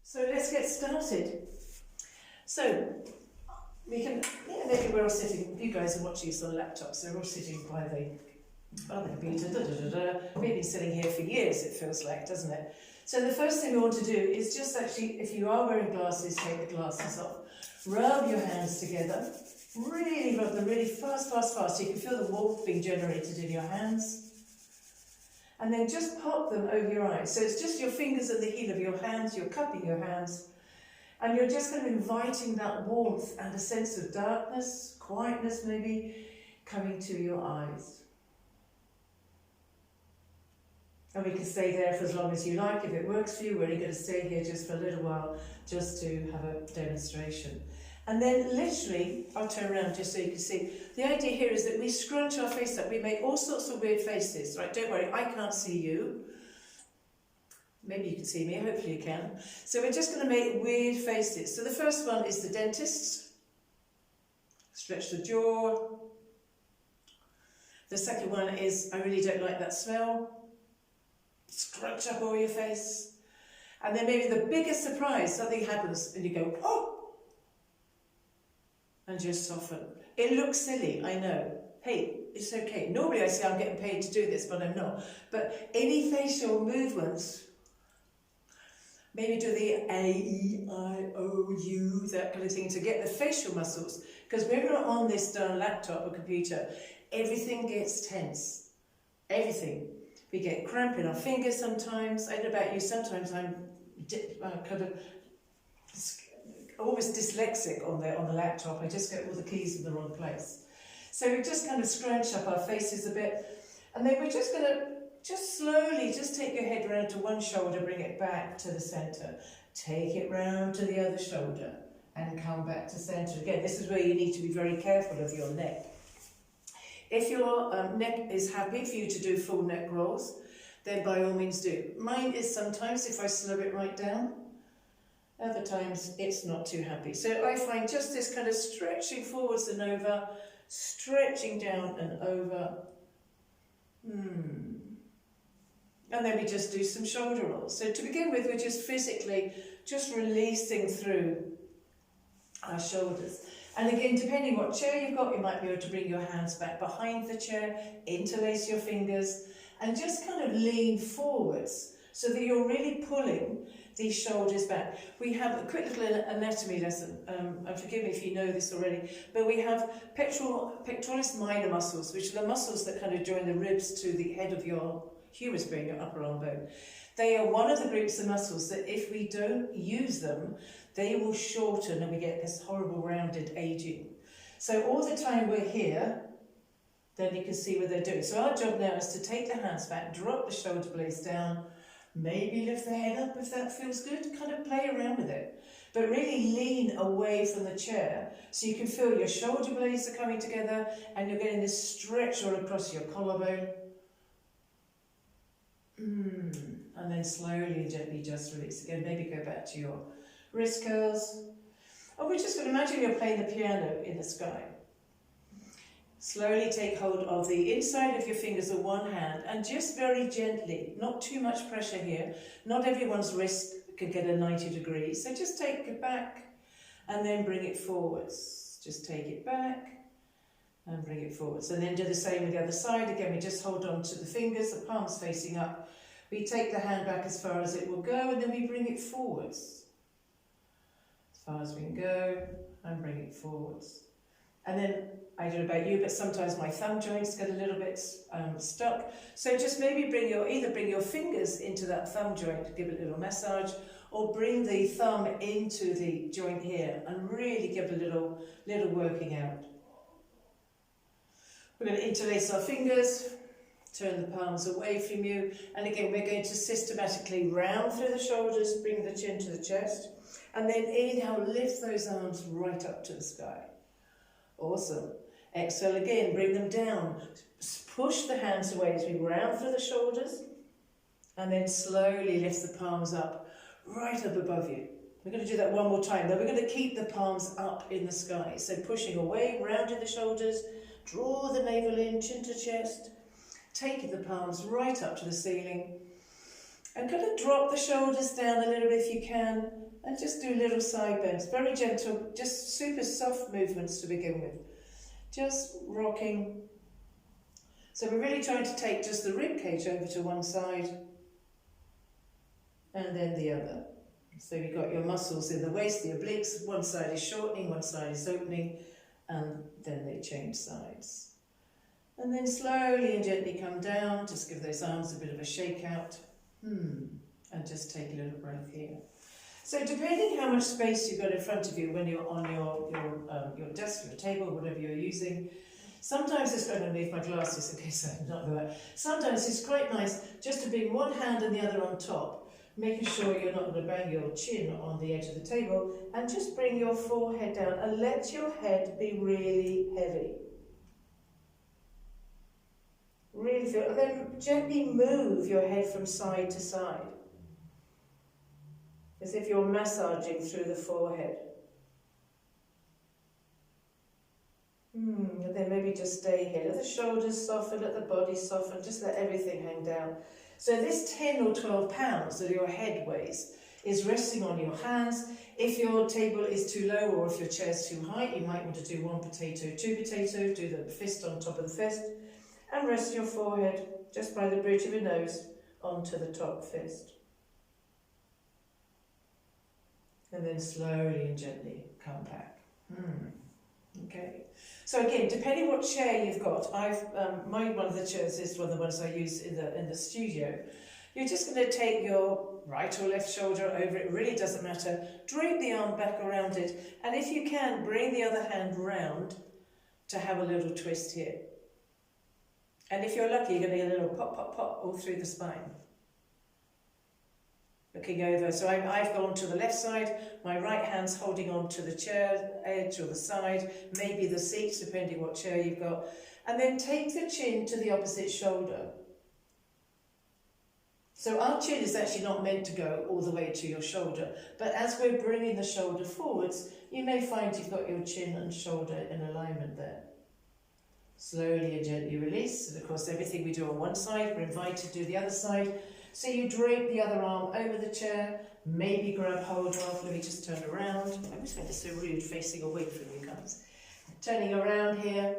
So let's get started. So we can, maybe we're all sitting, you guys are watching this on laptops, so we're all sitting by the computer, We've been sitting here for years, it feels like, doesn't it? So the first thing we want to do is just actually, if you are wearing glasses, take the glasses off. Rub your hands together. Really rub them really fast, so you can feel the warmth being generated in your hands. And then just pop them over your eyes. So it's just your fingers and the heel of your hands, you're cupping your hands. And you're just kind of inviting that warmth and a sense of darkness, quietness maybe, coming to your eyes. And we can stay there for as long as you like. If it works for you, we're only going to stay here just for a little while, just to have a demonstration. And then literally, I'll turn around just so you can see. The idea here is that we scrunch our face up. We make all sorts of weird faces, right? Don't worry, I can't see you. Maybe you can see me, hopefully you can. So we're just going to make weird faces. So the first one is the dentist. Stretch the jaw. The second one is, I really don't like that smell. Scrunch up all your face. And then maybe the biggest surprise, something happens and you go, oh! And just soften. It looks silly, I know. Hey, it's okay. Normally I say I'm getting paid to do this, but I'm not. But any facial movements, maybe do the A-E-I-O-U, that kind of thing, to get the facial muscles. Because when we're on this darn laptop or computer, everything gets tense. Everything. We get cramp in our fingers sometimes. I don't know about you, sometimes I'm kind of always dyslexic on the laptop. I just get all the keys in the wrong place. So we just kind of scrunch up our faces a bit. And then we're just going to just slowly, just take your head round to one shoulder, bring it back to the centre. Take it round to the other shoulder and come back to centre. Again, this is where you need to be very careful of your neck. If your neck is happy for you to do full neck rolls, then by all means do. Mine is sometimes if I slow it right down. Other times it's not too happy. So I find just this kind of stretching forwards and over, stretching down and over. And then we just do some shoulder rolls. So to begin with, we're just physically just releasing through our shoulders. And again, depending what chair you've got, you might be able to bring your hands back behind the chair, interlace your fingers, and just kind of lean forwards so that you're really pulling these shoulders back. We have a quick little anatomy lesson, and forgive me if you know this already, but we have pectoralis minor muscles, which are the muscles that kind of join the ribs to the head of your humerus bone, your upper arm bone. They are one of the groups of muscles that if we don't use them, they will shorten and we get this horrible rounded aging. So all the time we're here, then you can see what they're doing. So our job now is to take the hands back, drop the shoulder blades down, maybe lift the head up if that feels good, kind of play around with it. But really lean away from the chair so you can feel your shoulder blades are coming together and you're getting this stretch all across your collarbone. And then slowly and gently just release again. Maybe go back to your wrist curls. Or we're just going to imagine you're playing the piano in the sky. Slowly take hold of the inside of your fingers of one hand and just very gently, not too much pressure here. Not everyone's wrist can get a 90 degrees. So just take it back and then bring it forwards. Just take it back and bring it forwards. And then do the same with the other side. Again, we just hold on to the fingers, the palms facing up. We take the hand back as far as it will go and then we bring it forwards. As far as we can go and bring it forwards. And then, I don't know about you, but sometimes my thumb joints get a little bit stuck. So just maybe either bring your fingers into that thumb joint, give it a little massage, or bring the thumb into the joint here and really give a little working out. We're going to interlace our fingers, turn the palms away from you, and again we're going to systematically round through the shoulders, bring the chin to the chest, and then inhale, lift those arms right up to the sky. Awesome. Exhale again, bring them down. Push the hands away as we round through the shoulders, and then slowly lift the palms up, right up above you. We're going to do that one more time. Then we're going to keep the palms up in the sky. So pushing away, rounding the shoulders, draw the navel in, chin to chest, taking the palms right up to the ceiling, And kind of drop the shoulders down a little bit if you can, and just do little side bends, very gentle, just super soft movements to begin with. Just rocking. So we're really trying to take just the rib cage over to one side and then the other. So you've got your muscles in the waist, the obliques, one side is shortening, one side is opening, and then they change sides. And then slowly and gently come down, just give those arms a bit of a shake out. And just take a little breath here. So depending how much space you've got in front of you when you're on your desk or your table, whatever you're using, sometimes it's going to leave my glasses in case I'm not there. Sometimes it's quite nice just to bring one hand and the other on top, making sure you're not going to bang your chin on the edge of the table, and just bring your forehead down and let your head be really heavy. Really feel, and then gently move your head from side to side, as if you're massaging through the forehead. And then maybe just stay here. Let the shoulders soften, let the body soften, just let everything hang down. So this 10 or 12 pounds that your head weighs is resting on your hands. If your table is too low or if your chair is too high, you might want to do one potato, two potato, do the fist on top of the fist, and rest your forehead just by the bridge of your nose onto the top fist. And then slowly and gently come back. Okay. So again, depending what chair you've got, one of the chairs is one of the ones I use in the studio. You're just going to take your right or left shoulder over it, really doesn't matter. Drape the arm back around it, and if you can, bring the other hand round to have a little twist here. And if you're lucky, you're going to get a little pop, pop, pop all through the spine. Looking over, so I've gone to the left side, my right hand's holding on to the chair edge or the side, maybe the seat, depending what chair you've got. And then take the chin to the opposite shoulder. So our chin is actually not meant to go all the way to your shoulder, but as we're bringing the shoulder forwards, you may find you've got your chin and shoulder in alignment there. Slowly and gently release, and of course everything we do on one side, we're invited to do the other side. So you drape the other arm over the chair, maybe grab hold of, let me just turn around. I always find this so rude facing away from you guys. Turning around here.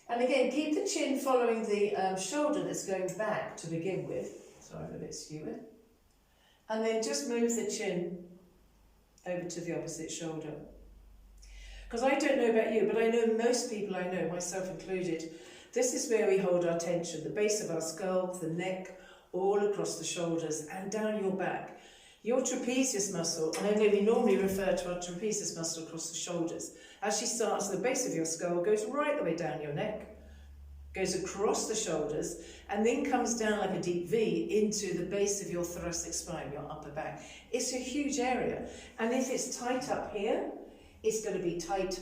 And again, keep the chin following the shoulder that's going back to begin with. Sorry, I'm a bit skewered. And then just move the chin over to the opposite shoulder. Because I don't know about you, but I know most people I know, myself included, this is where we hold our tension, the base of our skull, the neck, all across the shoulders and down your back. Your trapezius muscle, and I know we normally refer to our trapezius muscle across the shoulders, actually starts at the base of your skull, goes right the way down your neck, goes across the shoulders, and then comes down like a deep V into the base of your thoracic spine, your upper back. It's a huge area, and if it's tight up here, it's going to be tight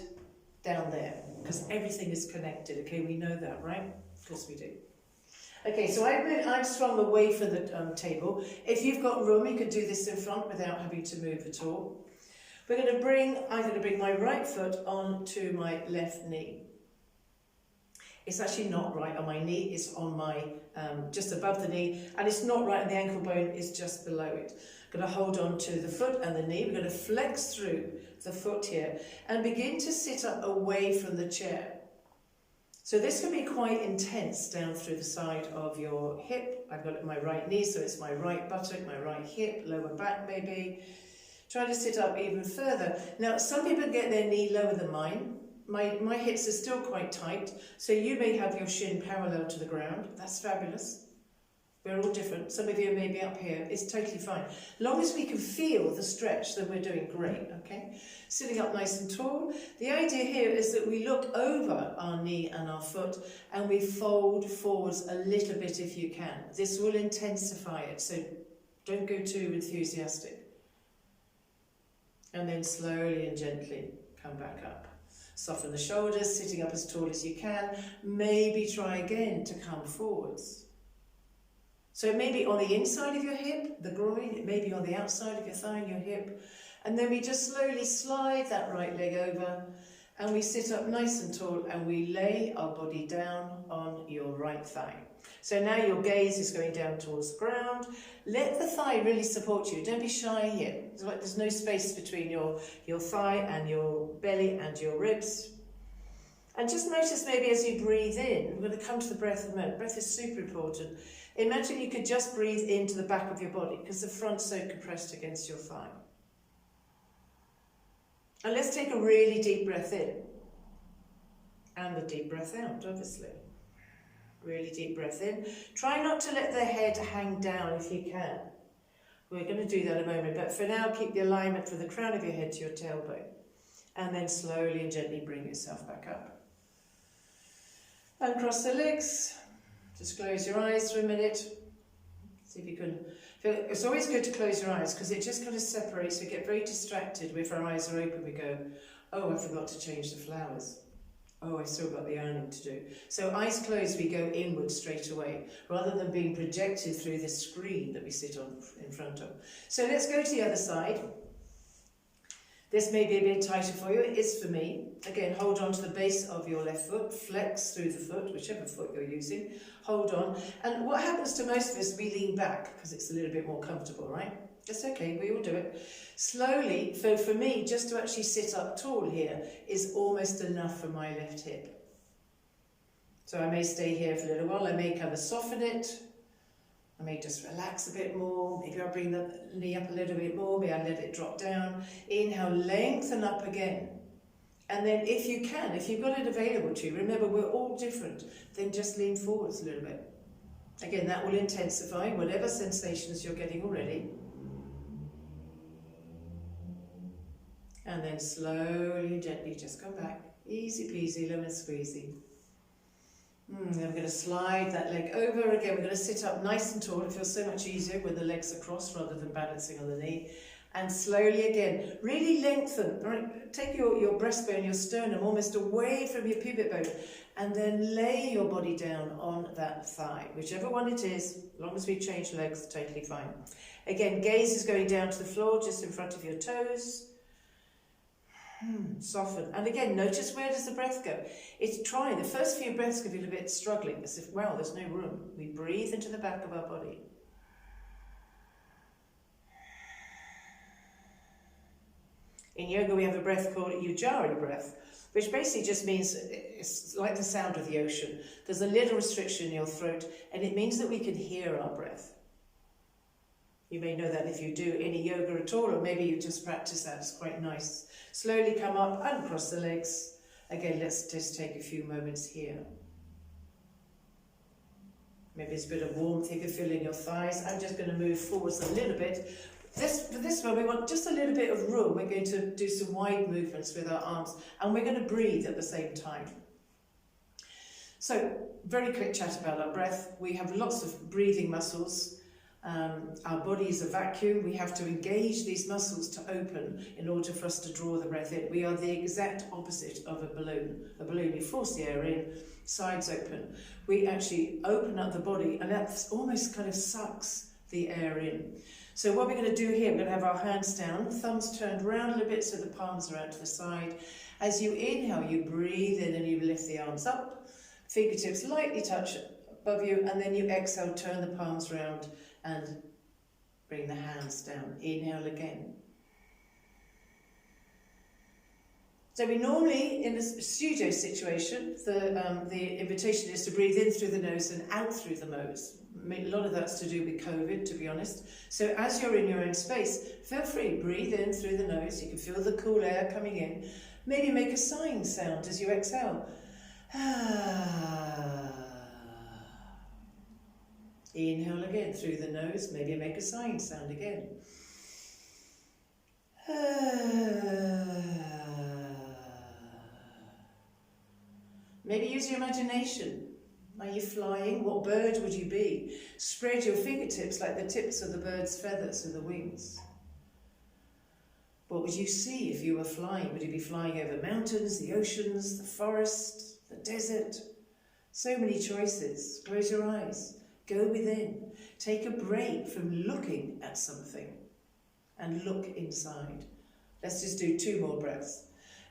down there, because everything is connected, okay? We know that, right? Of course we do. Okay, so I've swung away from the table. If you've got room, you can do this in front without having to move at all. I'm going to bring my right foot onto my left knee. It's actually not right on my knee, it's on my, just above the knee, and it's not right on the ankle bone, it's just below it. I'm going to hold on to the foot and the knee. We're going to flex through the foot here and begin to sit up away from the chair. So this can be quite intense down through the side of your hip. I've got it on my right knee, so it's my right buttock, my right hip, lower back maybe. Try to sit up even further. Now, some people get their knee lower than mine. My hips are still quite tight, so you may have your shin parallel to the ground. That's fabulous. We're all different. Some of you may be up here. It's totally fine. As long as we can feel the stretch, then we're doing great, okay? Sitting up nice and tall. The idea here is that we look over our knee and our foot and we fold forwards a little bit if you can. This will intensify it, so don't go too enthusiastic. And then slowly and gently come back up. Soften the shoulders, sitting up as tall as you can. Maybe try again to come forwards. So it may be on the inside of your hip, the groin, it may be on the outside of your thigh and your hip. And then we just slowly slide that right leg over and we sit up nice and tall and we lay our body down on your right thigh. So now your gaze is going down towards the ground. Let the thigh really support you. Don't be shy here. It's like there's no space between your thigh and your belly and your ribs. And just notice maybe as you breathe in, we're going to come to the breath in a moment. Breath is super important. Imagine you could just breathe into the back of your body because the front's so compressed against your thigh. And let's take a really deep breath in. And a deep breath out, obviously. Really deep breath in. Try not to let the head hang down if you can. We're going to do that in a moment, but for now, keep the alignment from the crown of your head to your tailbone. And then slowly and gently bring yourself back up. And cross the legs. Just close your eyes for a minute. See if you can. It's always good to close your eyes because it just kind of separates. We get very distracted. If our eyes are open, we go, oh, I forgot to change the flowers. Oh, I still got the ironing to do. So eyes closed, we go inward straight away, rather than being projected through the screen that we sit on in front of. So let's go to the other side. This may be a bit tighter for you, it is for me. Again, hold on to the base of your left foot, flex through the foot, whichever foot you're using, hold on. And what happens to most of us, we lean back, because it's a little bit more comfortable, right? That's okay, we all do it. Slowly, so for me, just to actually sit up tall here is almost enough for my left hip. So I may stay here for a little while, I may kind of soften it, I may just relax a bit more, maybe I'll bring the knee up a little bit more, maybe I'll let it drop down. Inhale, lengthen up again. And then if you can, if you've got it available to you, remember we're all different, then just lean forwards a little bit. Again, that will intensify whatever sensations you're getting already. And then slowly and gently just come back. Easy peasy, lemon squeezy. Then we're going to slide that leg over again. We're going to sit up nice and tall. It feels so much easier when the legs are crossed rather than balancing on the knee. And slowly again, really lengthen. Right? Take your breastbone, your sternum almost away from your pubic bone. And then lay your body down on that thigh. Whichever one it is, as long as we change legs, totally fine. Again, gaze is going down to the floor just in front of your toes. Soften. And again, notice where does the breath go? It's trying. The first few breaths can feel a bit struggling, as if, wow, there's no room. We breathe into the back of our body. In yoga, we have a breath called Ujjayi breath, which basically just means it's like the sound of the ocean. There's a little restriction in your throat, and it means that we can hear our breath. You may know that if you do any yoga at all, or maybe you just practice that. It's quite nice. Slowly come up and cross the legs. Again, let's just take a few moments here. Maybe it's a bit of warmth you can feel in your thighs. I'm just going to move forwards a little bit. For this one, we want just a little bit of room. We're going to do some wide movements with our arms, and we're going to breathe at the same time. So, very quick chat about our breath. We have lots of breathing muscles. Our body is a vacuum. We have to engage these muscles to open in order for us to draw the breath in. We are the exact opposite of a balloon. A balloon, you force the air in, sides open. We actually open up the body, and that almost kind of sucks the air in. So what we're going to do here, we're going to have our hands down, thumbs turned around a little bit so the palms are out to the side. As you inhale, you breathe in and you lift the arms up. Fingertips lightly touch above you, and then you exhale, turn the palms around and bring the hands down. Inhale again. So we normally, in a studio situation, the invitation is to breathe in through the nose and out through the nose. A lot of that's to do with COVID, to be honest. So as you're in your own space, feel free, breathe in through the nose. You can feel the cool air coming in. Maybe make a sighing sound as you exhale. Inhale again through the nose. Maybe make a sighing sound again. Maybe use your imagination. Are you flying? What bird would you be? Spread your fingertips like the tips of the bird's feathers and the wings. What would you see if you were flying? Would you be flying over mountains, the oceans, the forest, the desert? So many choices. Close your eyes. Go within. Take a break from looking at something and look inside. Let's just do 2 more breaths.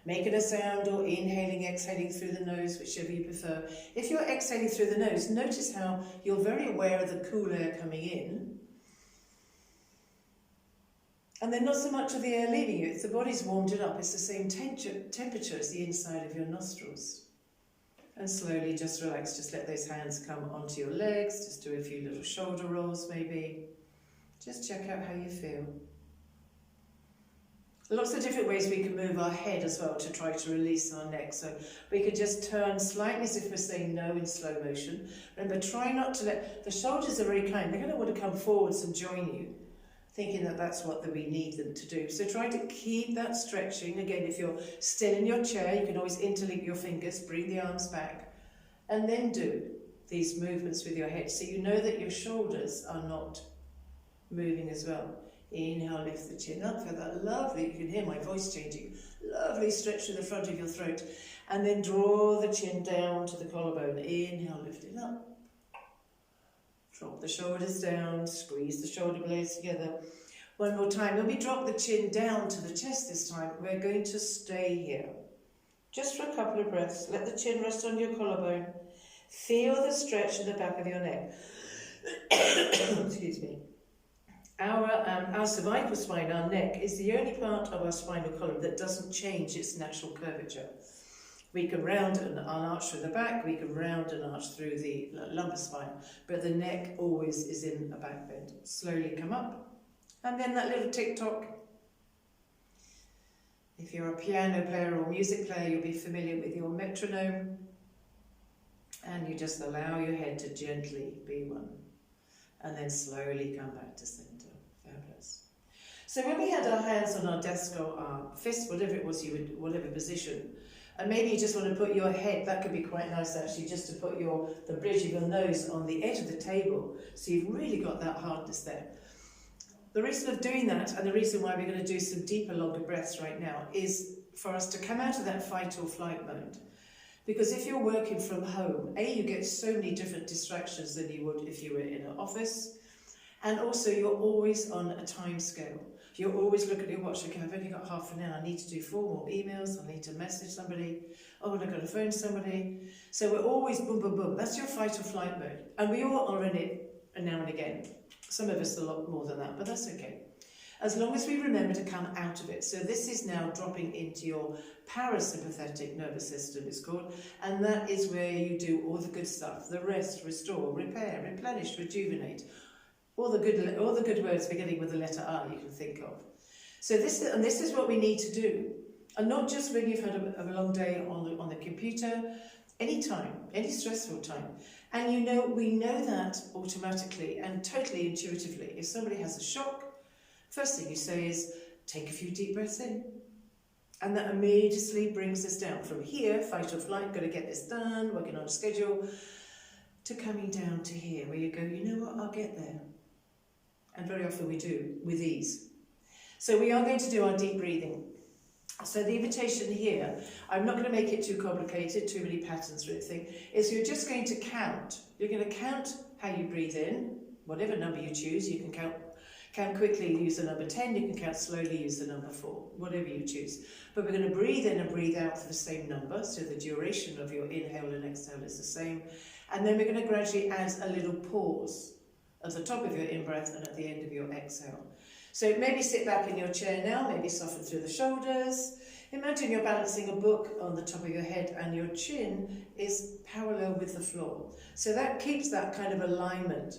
making a sound or inhaling, exhaling through the nose, whichever you prefer. If you're exhaling through the nose, notice how you're very aware of the cool air coming in, and then not so much of the air leaving you. If the body's warmed it up, it's the same temperature as the inside of your nostrils. And slowly just relax, just let those hands come onto your legs, just do a few little shoulder rolls maybe. Just check out how you feel. Lots of different ways we can move our head as well to try to release our neck. So we could just turn slightly as if we're saying no in slow motion. Remember, try not to let, the shoulders are very kind, they're going to want to come forwards and join you, thinking that that's what we need them to do. So try to keep that stretching. Again, if you're still in your chair, you can always interlink your fingers, bring the arms back, and then do these movements with your head. So you know that your shoulders are not moving as well. Inhale, lift the chin up, feel that lovely, you can hear my voice changing, lovely stretch to the front of your throat, and then draw the chin down to the collarbone. Inhale, lift it up, drop the shoulders down, squeeze the shoulder blades together. One more time. When we drop the chin down to the chest this time, we're going to stay here just for a couple of breaths. Let the chin rest on your collarbone. Feel the stretch in the back of your neck. Excuse me. Our cervical spine, our neck, is the only part of our spinal column that doesn't change its natural curvature. We can round an arch through the back, we can round an arch through the lumbar spine, but the neck always is in a back bend. Slowly come up, and then that little tick-tock. If you're a piano player or music player, you'll be familiar with your metronome, and you just allow your head to gently be one, and then slowly come back to centre. Fabulous. So when we had our hands on our desk or our fist, whatever it was, whatever position, and maybe you just want to put your head, that could be quite nice actually, just to put the bridge of your nose on the edge of the table, so you've really got that hardness there. The reason of doing that, and the reason why we're going to do some deeper, longer breaths right now, is for us to come out of that fight or flight mode. Because if you're working from home, you get so many different distractions than you would if you were in an office, and also you're always on a time scale. You're always looking at your watch, okay, I've only got half an hour, I need to do 4 more emails, I need to message somebody, oh, and I've got to phone somebody. So we're always boom, boom, boom. That's your fight or flight mode. And we all are in it now and again. Some of us a lot more than that, but that's okay. As long as we remember to come out of it. So this is now dropping into your parasympathetic nervous system, it's called, and that is where you do all the good stuff, the rest, restore, repair, replenish, rejuvenate. All the good words beginning with the letter R you can think of. So this is what we need to do. And not just when you've had a long day on the computer, any time, any stressful time. And we know that automatically and totally intuitively. If somebody has a shock, first thing you say is, take a few deep breaths in. And that immediately brings us down from here, fight or flight, got to get this done, working on a schedule, to coming down to here, where you go, you know what, I'll get there. And very often we do, with ease. So we are going to do our deep breathing. So the invitation here, I'm not going to make it too complicated, too many patterns or anything, is you're just going to count. You're going to count how you breathe in, whatever number you choose. You can count quickly, use the number 10, you can count slowly, use the number 4, whatever you choose. But we're going to breathe in and breathe out for the same number, so the duration of your inhale and exhale is the same. And then we're going to gradually add a little pause at the top of your in-breath and at the end of your exhale. So maybe sit back in your chair now, maybe soften through the shoulders. Imagine you're balancing a book on the top of your head and your chin is parallel with the floor. So that keeps that kind of alignment.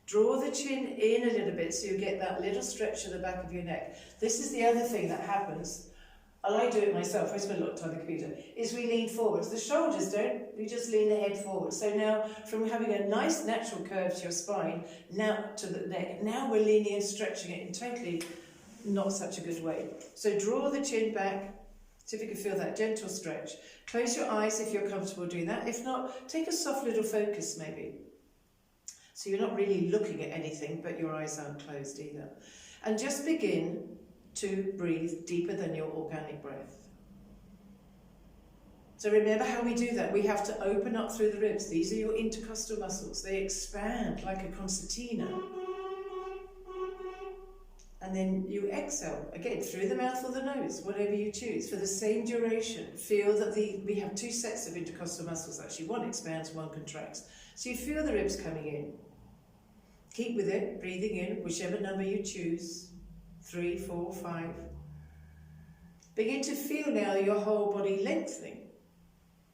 Draw the chin in a little bit so you get that little stretch at the back of your neck. This is the other thing that happens, and I do it myself, I spend a lot of time on the computer, is we lean forwards. The shoulders don't, we just lean the head forward. So now, from having a nice natural curve to your spine, now to the neck, now we're leaning and stretching it in totally not such a good way. So draw the chin back, see if you can feel that gentle stretch. Close your eyes if you're comfortable doing that. If not, take a soft little focus maybe. So you're not really looking at anything, but your eyes aren't closed either. And just begin to breathe deeper than your organic breath. So remember how we do that. We have to open up through the ribs. These are your intercostal muscles. They expand like a concertina. And then you exhale, again, through the mouth or the nose, whatever you choose, for the same duration. Feel that we have two sets of intercostal muscles actually. One expands, one contracts. So you feel the ribs coming in. Keep with it, breathing in, whichever number you choose. 3, 4, 5. Begin to feel now your whole body lengthening.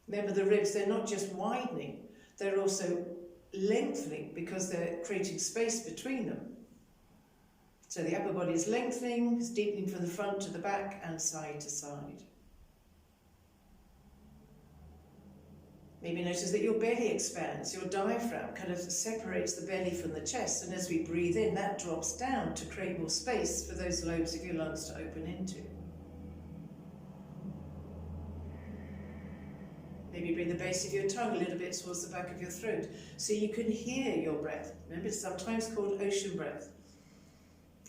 Remember the ribs, they're not just widening, they're also lengthening because they're creating space between them. So the upper body is lengthening, it's deepening from the front to the back and side to side. Maybe notice that your belly expands, your diaphragm kind of separates the belly from the chest, and as we breathe in, that drops down to create more space for those lobes of your lungs to open into. Maybe bring the base of your tongue a little bit towards the back of your throat so you can hear your breath. Remember, it's sometimes called ocean breath.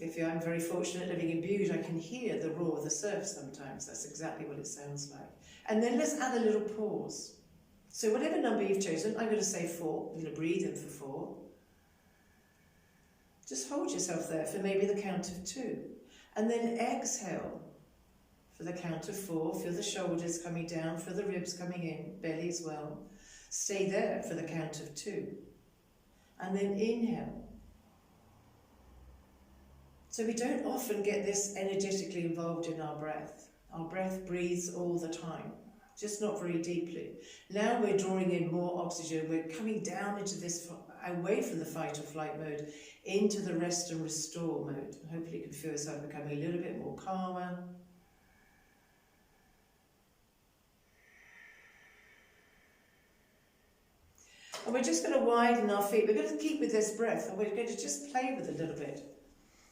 I'm very fortunate living in Bude, I can hear the roar of the surf sometimes. That's exactly what it sounds like. And then let's add a little pause. So whatever number you've chosen, I'm going to say 4. I'm going to breathe in for 4. Just hold yourself there for maybe the count of 2. And then exhale for the count of 4. Feel the shoulders coming down, feel the ribs coming in, belly as well. Stay there for the count of 2. And then inhale. So we don't often get this energetically involved in our breath. Our breath breathes all the time, just not very deeply. Now we're drawing in more oxygen. We're coming down into this, away from the fight or flight mode, into the rest and restore mode. Hopefully you can feel yourself becoming a little bit more calmer. And we're just going to widen our feet. We're going to keep with this breath, and we're going to just play with it a little bit.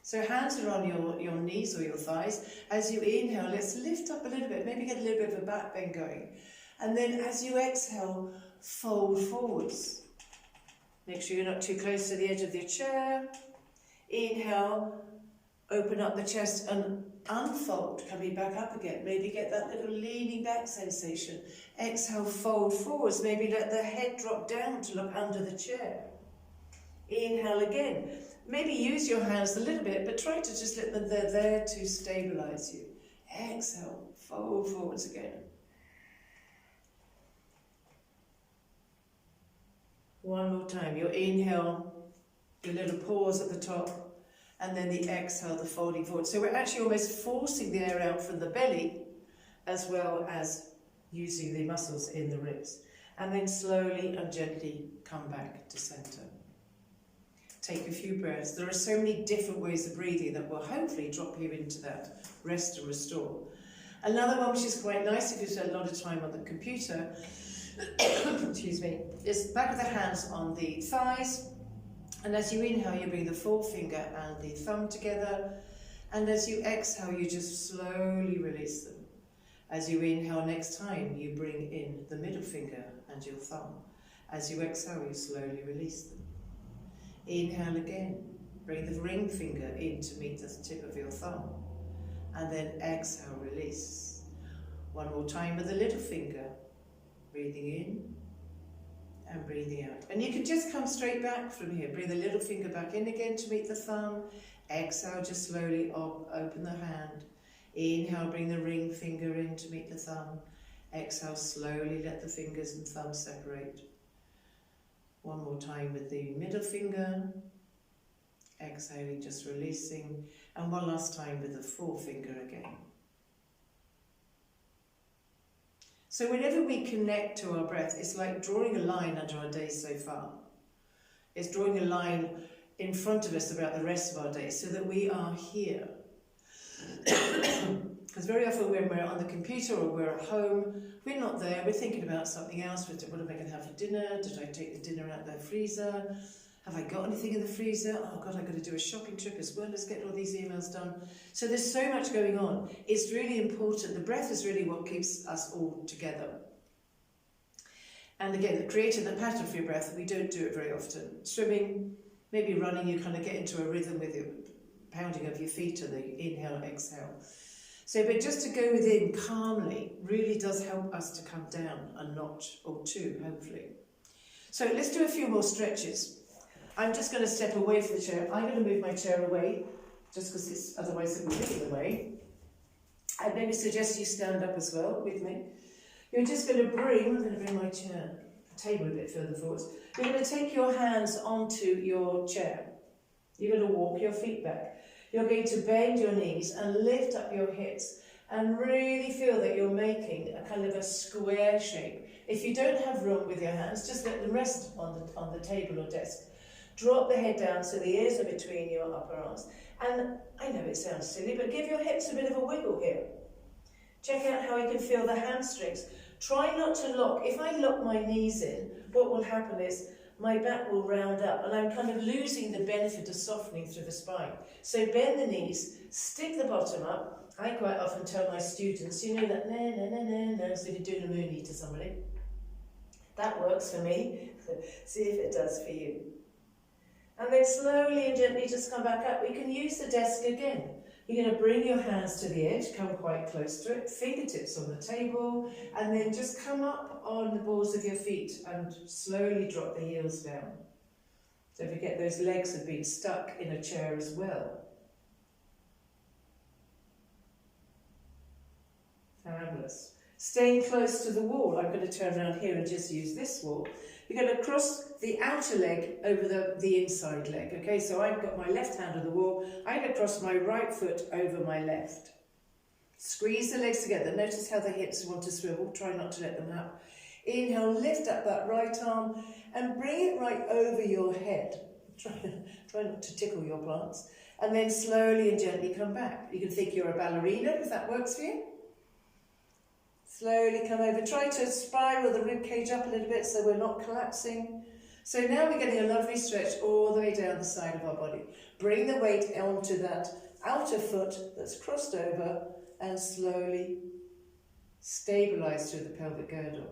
So hands are on your knees or your thighs. As you inhale, let's lift up a little bit, maybe get a little bit of a back bend going. And then as you exhale, fold forwards. Make sure you're not too close to the edge of your chair. Inhale, open up the chest and unfold, coming back up again. Maybe get that little leaning back sensation. Exhale, fold forwards. Maybe let the head drop down to look under the chair. Inhale again. Maybe use your hands a little bit, but try to just let them, they're there to stabilize you. Exhale, fold forwards again. One more time. Your inhale, your little pause at the top, and then the exhale, the folding forward. So we're actually almost forcing the air out from the belly, as well as using the muscles in the ribs. And then slowly and gently come back to center. Take a few breaths. There are so many different ways of breathing that will hopefully drop you into that rest and restore. Another one which is quite nice if you've spent a lot of time on the computer, excuse me, is back of the hands on the thighs. And as you inhale, you bring the forefinger and the thumb together. And as you exhale, you just slowly release them. As you inhale next time, you bring in the middle finger and your thumb. As you exhale, you slowly release them. Inhale again, bring the ring finger in to meet the tip of your thumb, and then exhale, release. One more time with the little finger, breathing in and breathing out. And you can just come straight back from here. Bring the little finger back in again to meet the thumb. Exhale, just slowly open the hand. Inhale, bring the ring finger in to meet the thumb. Exhale, slowly let the fingers and thumb separate. One more time with the middle finger, exhaling, just releasing, and one last time with the forefinger again. So whenever we connect to our breath, it's like drawing a line under our day so far. It's drawing a line in front of us about the rest of our day so that we are here. Because very often when we're on the computer or we're at home, we're not there, we're thinking about something else. What am I going to have for dinner? Did I take the dinner out of the freezer? Have I got anything in the freezer? Oh God, I've got to do a shopping trip as well as get all these emails done. So there's so much going on. It's really important. The breath is really what keeps us all together. And again, creating the pattern for your breath, we don't do it very often. Swimming, maybe running, you kind of get into a rhythm with your pounding of your feet and the inhale, exhale. So, but just to go within calmly really does help us to come down a notch or two, hopefully. So let's do a few more stretches. I'm just going to step away from the chair. I'm going to move my chair away just because it's otherwise it will be in the way. I'd maybe suggest you stand up as well with me. You're just going to bring, I'm going to bring my chair, table a bit further forwards. You're going to take your hands onto your chair. You're going to walk your feet back. You're going to bend your knees and lift up your hips and really feel that you're making a kind of a square shape. If you don't have room with your hands, just let them rest on the table or desk. Drop the head down so the ears are between your upper arms. And I know it sounds silly, but give your hips a bit of a wiggle here. Check out how you can feel the hamstrings. Try not to lock. If I lock my knees in, what will happen is my back will round up and I'm kind of losing the benefit of softening through the spine. So bend the knees, stick the bottom up. I quite often tell my students, you know that no, so you're doing a moonie to somebody. That works for me. See if it does for you. And then slowly and gently just come back up. We can use the desk again. You're going to bring your hands to the edge, come quite close to it, fingertips on the table, and then just come up on the balls of your feet and slowly drop the heels down. Don't forget those legs have been stuck in a chair as well. Fabulous. Staying close to the wall, I'm going to turn around here and just use this wall. You're going to cross the outer leg over the inside leg, okay? So I've got my left hand on the wall. I'm going to cross my right foot over my left. Squeeze the legs together. Notice how the hips want to swivel. Try not to let them up. Inhale, lift up that right arm and bring it right over your head. Try not to tickle your plants. And then slowly and gently come back. You can think you're a ballerina, if that works for you. Slowly come over. Try to spiral the rib cage up a little bit so we're not collapsing. So now we're getting a lovely stretch all the way down the side of our body. Bring the weight onto that outer foot that's crossed over and slowly stabilise through the pelvic girdle.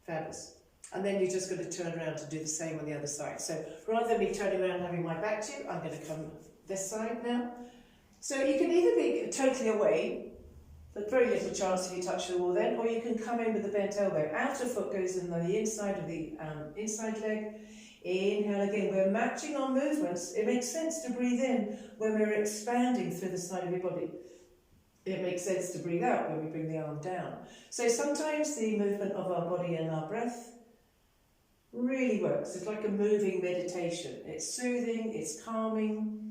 Fabulous. And then you're just going to turn around and do the same on the other side. So rather than me turning around and having my back to you, I'm going to come this side now. So you can either be totally away, but very little chance if you touch the wall then, or you can come in with the bent elbow. Outer foot goes in on the inside of the inside leg. Inhale again. We're matching our movements. It makes sense to breathe in when we're expanding through the side of your body. It makes sense to breathe out when we bring the arm down. So sometimes the movement of our body and our breath really works. It's like a moving meditation. It's soothing, it's calming.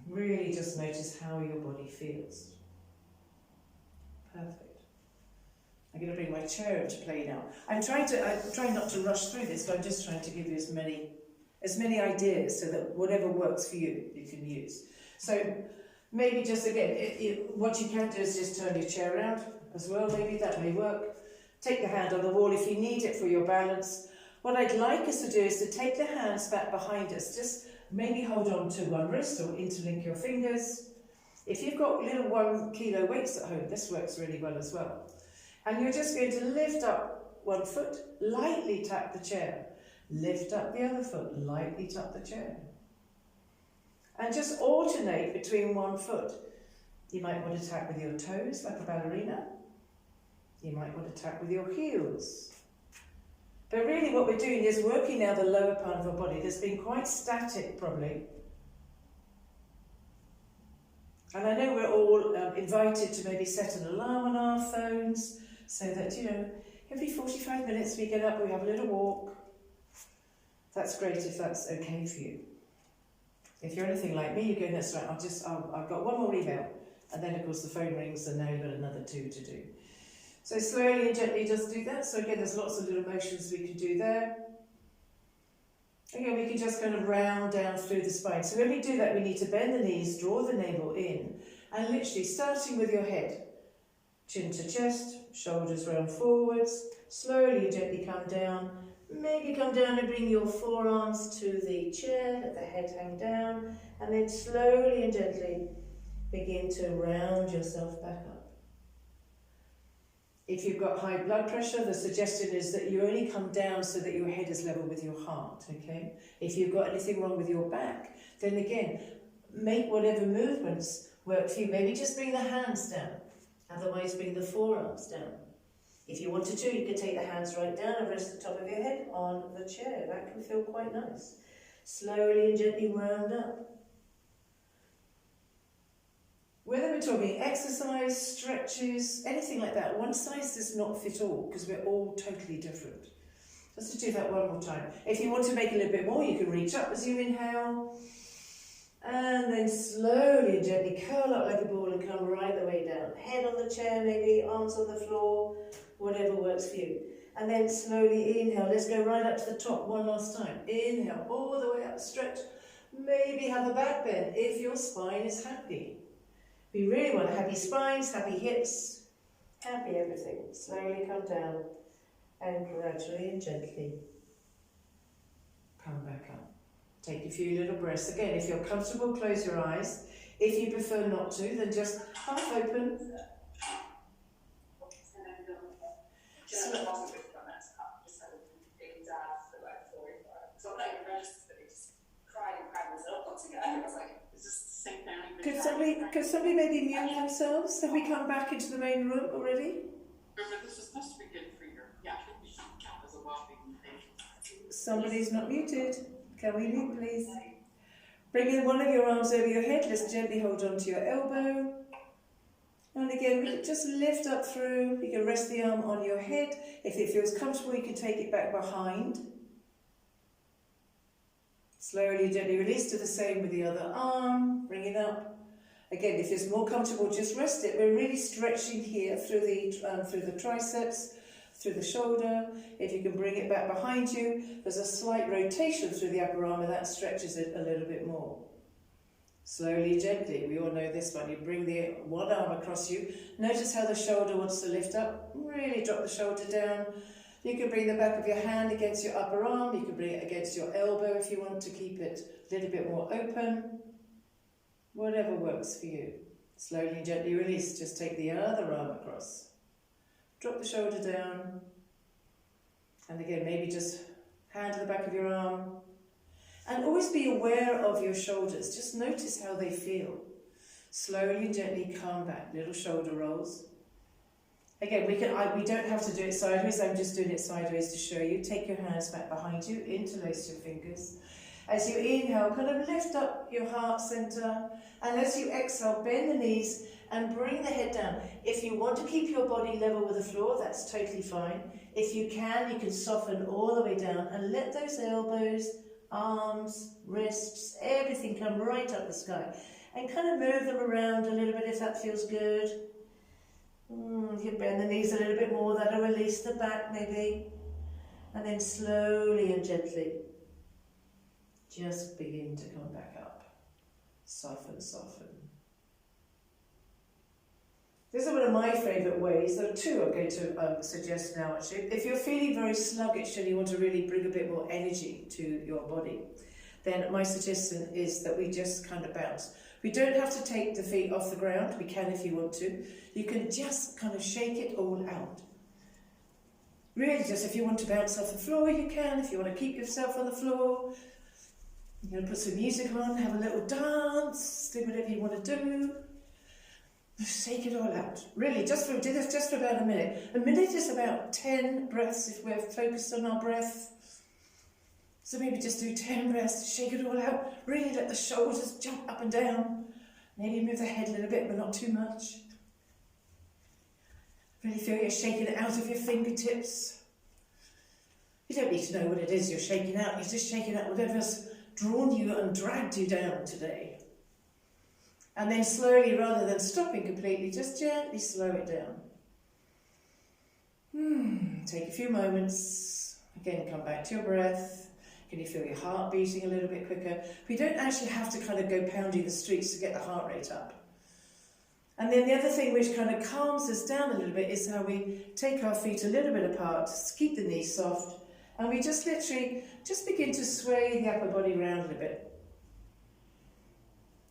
Really just notice how your body feels. Perfect. I'm going to bring my chair into play now. I'm trying not to rush through this, but I'm just trying to give you as many ideas so that whatever works for you, you can use. So maybe just again, what you can do is just turn your chair around as well. Maybe that may work. Take the hand on the wall if you need it for your balance. What I'd like us to do is to take the hands back behind us. Just maybe hold on to one wrist or interlink your fingers. If you've got little 1 kilo weights at home, this works really well as well. And you're just going to lift up one foot, lightly tap the chair. Lift up the other foot, lightly tap the chair. And just alternate between one foot. You might want to tap with your toes like a ballerina. You might want to tap with your heels. But really what we're doing is working now the lower part of our body that's been quite static probably. And I know we're all invited to maybe set an alarm on our phones so that, you know, every 45 minutes we get up, we have a little walk. That's great if that's okay for you. If you're anything like me, you go, that's right, I've got one more email. And then of course the phone rings and now you've got another 2 to do. So slowly and gently just do that. So again, there's lots of little motions we can do there. Again, we can just kind of round down through the spine. So when we do that, we need to bend the knees, draw the navel in, and literally starting with your head, chin to chest, shoulders round forwards, slowly and gently come down. Maybe come down and bring your forearms to the chair, let the head hang down, and then slowly and gently begin to round yourself back up. If you've got high blood pressure, the suggestion is that you only come down so that your head is level with your heart, okay? If you've got anything wrong with your back, then again, make whatever movements work for you. Maybe just bring the hands down, otherwise bring the forearms down. If you wanted to, you could take the hands right down and rest the top of your head on the chair. That can feel quite nice. Slowly and gently round up. Whether we're talking exercise, stretches, anything like that, one size does not fit all because we're all totally different. Let's just do that one more time. If you want to make a little bit more, you can reach up as you inhale. And then slowly and gently curl up like a ball and come right the way down. Head on the chair maybe, arms on the floor, whatever works for you. And then slowly inhale. Let's go right up to the top one last time. Inhale, all the way up, stretch. Maybe have a back bend if your spine is happy. We really want happy spines, happy hips, happy everything. Slowly come down and gradually and gently come back up. Take a few little breaths. Again, if you're comfortable, close your eyes. If you prefer not to, then just half open. Could somebody maybe mute themselves? Have we come back into the main room already? This is supposed to be good for your, we should count as a well-being patient. Somebody's not muted. Can we mute, please? Bring in one of your arms over your head. Let's gently hold on to your elbow. And again, we can just lift up through. You can rest the arm on your head. If it feels comfortable, you can take it back behind. Slowly, gently release. Do the same with the other arm. Bring it up. Again, if it's more comfortable, just rest it. We're really stretching here through the triceps, through the shoulder. If you can bring it back behind you, there's a slight rotation through the upper arm and that stretches it a little bit more. Slowly, gently, we all know this one. You bring the one arm across you. Notice how the shoulder wants to lift up. Really drop the shoulder down. You can bring the back of your hand against your upper arm. You can bring it against your elbow if you want to keep it a little bit more open. Whatever works for you. Slowly and gently release. Just take the other arm across. Drop the shoulder down. And again, maybe just hand to the back of your arm. And always be aware of your shoulders. Just notice how they feel. Slowly and gently come back. Little shoulder rolls. Again, we don't have to do it sideways. I'm just doing it sideways to show you. Take your hands back behind you. Interlace your fingers. As you inhale, kind of lift up your heart center. And as you exhale, bend the knees and bring the head down. If you want to keep your body level with the floor, that's totally fine. If you can soften all the way down and let those elbows, arms, wrists, everything come right up the sky. And kind of move them around a little bit if that feels good. You can bend the knees a little bit more. That'll release the back maybe. And then slowly and gently, just begin to come back up. Soften, soften. This is one of my favourite ways. There are two I'm going to suggest now actually. If you're feeling very sluggish and you want to really bring a bit more energy to your body, then my suggestion is that we just kind of bounce. We don't have to take the feet off the ground. We can if you want to. You can just kind of shake it all out. Really just if you want to bounce off the floor, you can. If you want to keep yourself on the floor, you're going to put some music on, have a little dance, do whatever you want to do. Just shake it all out. Really, do this just for about a minute. A minute is about 10 breaths if we're focused on our breath. So maybe just do 10 breaths, shake it all out. Really let the shoulders jump up and down. Maybe move the head a little bit, but not too much. Really feel you're shaking it out of your fingertips. You don't need to know what it is you're shaking out. You're just shaking out whatever's drawn you and dragged you down today. And then slowly, rather than stopping completely, just gently slow it down. Take a few moments. Again, come back to your breath. Can you feel your heart beating a little bit quicker? We don't actually have to kind of go pounding the streets to get the heart rate up. And then the other thing which kind of calms us down a little bit is how we take our feet a little bit apart, keep the knees soft, and we just literally just begin to sway the upper body around a little bit.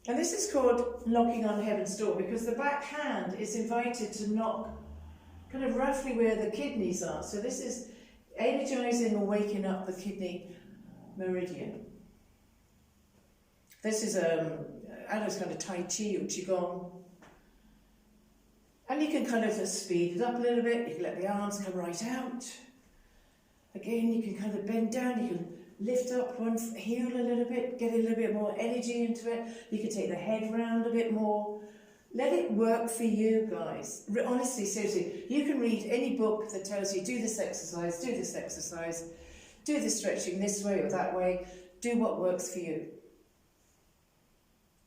And this is called knocking on heaven's door because the back hand is invited to knock kind of roughly where the kidneys are. So this is energizing or waking up the kidney meridian. This is I know it's kind of Tai Chi or Qigong. And you can kind of just speed it up a little bit. You can let the arms come right out. Again, you can kind of bend down. You can lift up one heel a little bit, get a little bit more energy into it. You can take the head round a bit more. Let it work for you, guys. Honestly, seriously, you can read any book that tells you do this exercise, do this exercise, do the stretching this way or that way. Do what works for you.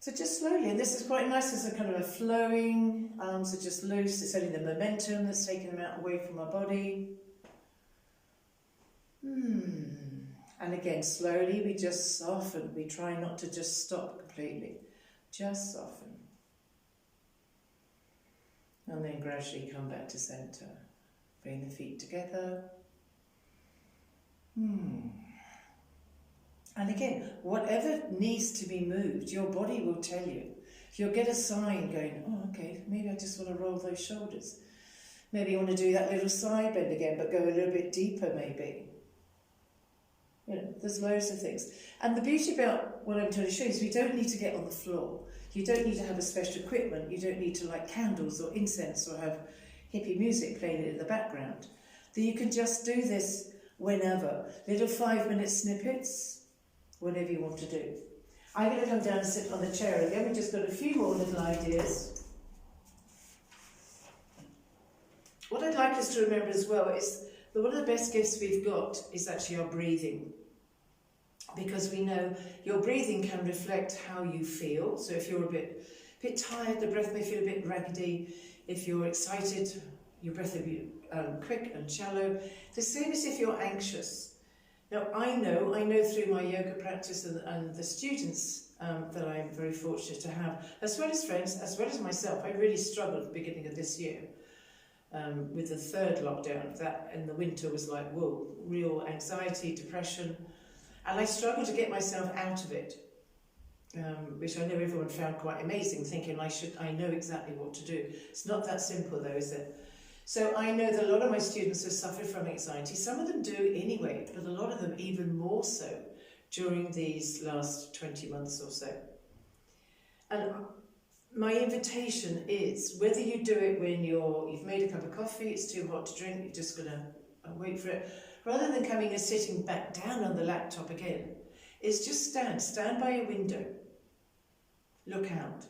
So just slowly, and this is quite nice as a kind of a flowing, arms are just loose, it's only the momentum that's taking them out away from our body. And again, slowly we just soften, we try not to just stop completely, just soften. And then gradually come back to centre. Bring the feet together. And again, whatever needs to be moved, your body will tell you. You'll get a sign going, oh, okay, maybe I just want to roll those shoulders. Maybe you want to do that little side bend again, but go a little bit deeper maybe. You know, there's loads of things. And the beauty about what I'm trying to show you is we don't need to get on the floor. You don't need to have a special equipment. You don't need to light candles or incense or have hippie music playing in the background. That you can just do this whenever. Little 5-minute snippets. Whatever you want to do. I'm going to come down and sit on the chair again. We've just got a few more little ideas. What I'd like us to remember as well is that one of the best gifts we've got is actually our breathing. Because we know your breathing can reflect how you feel. So if you're a bit tired, the breath may feel a bit raggedy. If you're excited, your breath will be quick and shallow. The same as if you're anxious. Now, I know through my yoga practice and the students that I'm very fortunate to have, as well as friends, as well as myself, I really struggled at the beginning of this year with the third lockdown. That in the winter was like, whoa, real anxiety, depression. And I struggled to get myself out of it, which I know everyone found quite amazing, thinking I know exactly what to do. It's not that simple though, is it? So I know that a lot of my students have suffered from anxiety. Some of them do anyway, but a lot of them even more so during these last 20 months or so. And my invitation is, whether you do it when you've made a cup of coffee, it's too hot to drink, you're just going to wait for it, rather than coming and sitting back down on the laptop again, is just stand by a window, look out.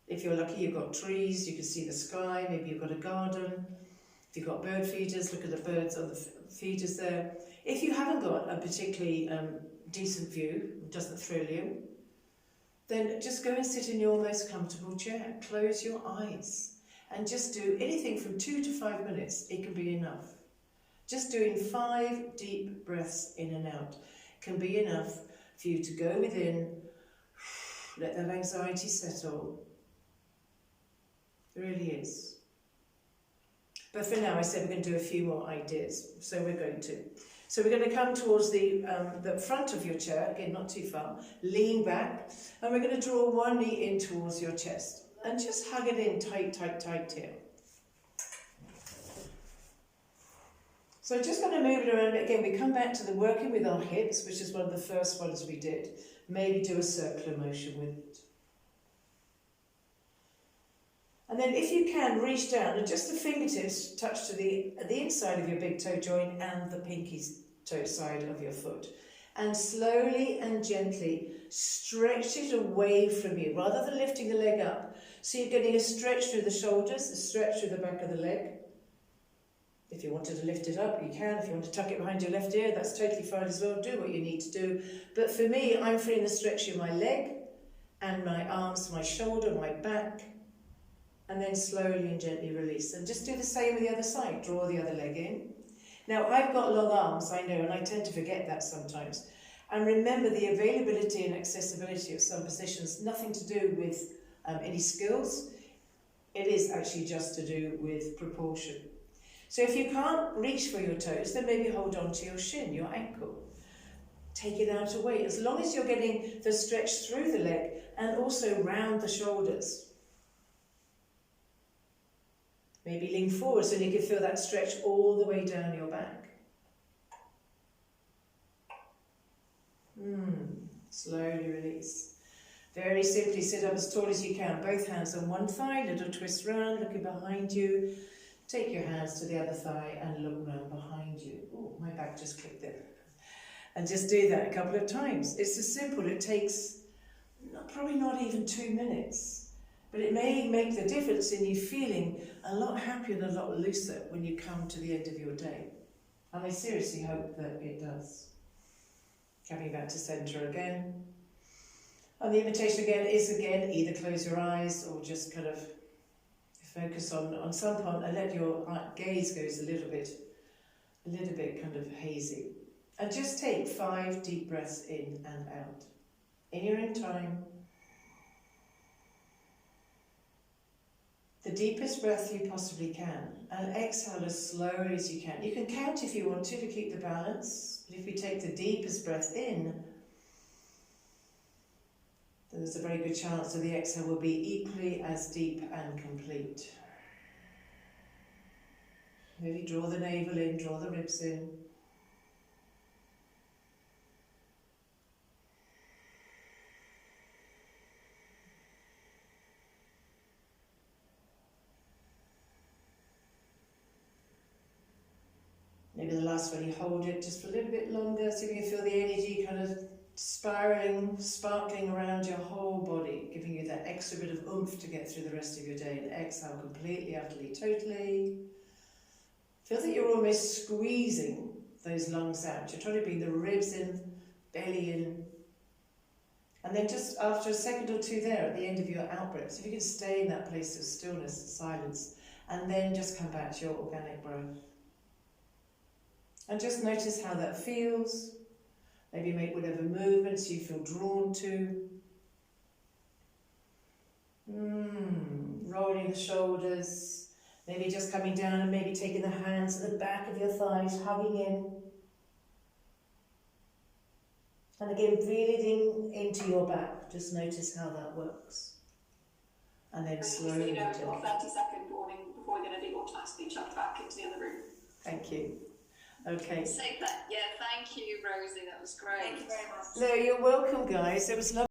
If you're lucky, you've got trees, you can see the sky, maybe you've got a garden. If you've got bird feeders, look at the birds on the feeders there. If you haven't got a particularly decent view, it doesn't thrill you, then just go and sit in your most comfortable chair. Close your eyes and just do anything from 2 to 5 minutes. It can be enough. Just doing 5 deep breaths in and out can be enough for you to go within, let that anxiety settle. It really is. But for now, I said we're going to do a few more ideas. So we're going to come towards the front of your chair, again, not too far, lean back, and we're going to draw one knee in towards your chest. And just hug it in tight, tight, tight here. So just going to move it around again. We come back to the working with our hips, which is one of the first ones we did. Maybe do a circular motion with it. And then if you can, reach down and just the fingertips touch to the inside of your big toe joint and the pinky toe side of your foot. And slowly and gently stretch it away from you, rather than lifting the leg up. So you're getting a stretch through the shoulders, a stretch through the back of the leg. If you wanted to lift it up, you can. If you want to tuck it behind your left ear, that's totally fine as well. Do what you need to do. But for me, I'm feeling the stretch in my leg and my arms, my shoulder, my back. And then slowly and gently release. And just do the same with the other side. Draw the other leg in. Now, I've got long arms, I know, and I tend to forget that sometimes. And remember, the availability and accessibility of some positions, nothing to do with any skills. It is actually just to do with proportion. So if you can't reach for your toes, then maybe hold on to your shin, your ankle. Take it out away. As long as you're getting the stretch through the leg and also round the shoulders. Maybe lean forward so you can feel that stretch all the way down your back. Slowly release. Very simply sit up as tall as you can. Both hands on one thigh, little twist round, looking behind you. Take your hands to the other thigh and look round behind you. Oh, my back just clicked there. And just do that a couple of times. It's as simple, it takes probably not even 2 minutes, but it may make the difference in you feeling a lot happier and a lot looser when you come to the end of your day. And I seriously hope that it does. Coming back to centre again. And the invitation again is either close your eyes or just kind of focus on some point and let your gaze go a little bit kind of hazy. And just take 5 deep breaths in and out. In your own time. The deepest breath you possibly can. And exhale as slowly as you can. You can count if you want to keep the balance. But if we take the deepest breath in, then there's a very good chance that the exhale will be equally as deep and complete. Maybe draw the navel in, draw the ribs in. Maybe the last one you hold it just for a little bit longer so you can feel the energy kind of spiraling, sparkling around your whole body, giving you that extra bit of oomph to get through the rest of your day. And exhale completely, utterly, totally. Feel that you're almost squeezing those lungs out. You're trying to bring the ribs in, belly in. And then just after a second or two there at the end of your out-breath, so if you can stay in that place of stillness and silence, and then just come back to your organic breath. And just notice how that feels. Maybe make whatever movements you feel drawn to. Rolling the shoulders. Maybe just coming down and maybe taking the hands to the back of your thighs, hugging in. And again, breathing into your back. Just notice how that works. And then slowly. Just so you know, we've got 30-second warning before we're going to be automatically chucked back into the other room. Thank you. Okay. Super. Yeah, thank you, Rosie. That was great. Thank you very much. No, you're welcome, guys. It was lovely.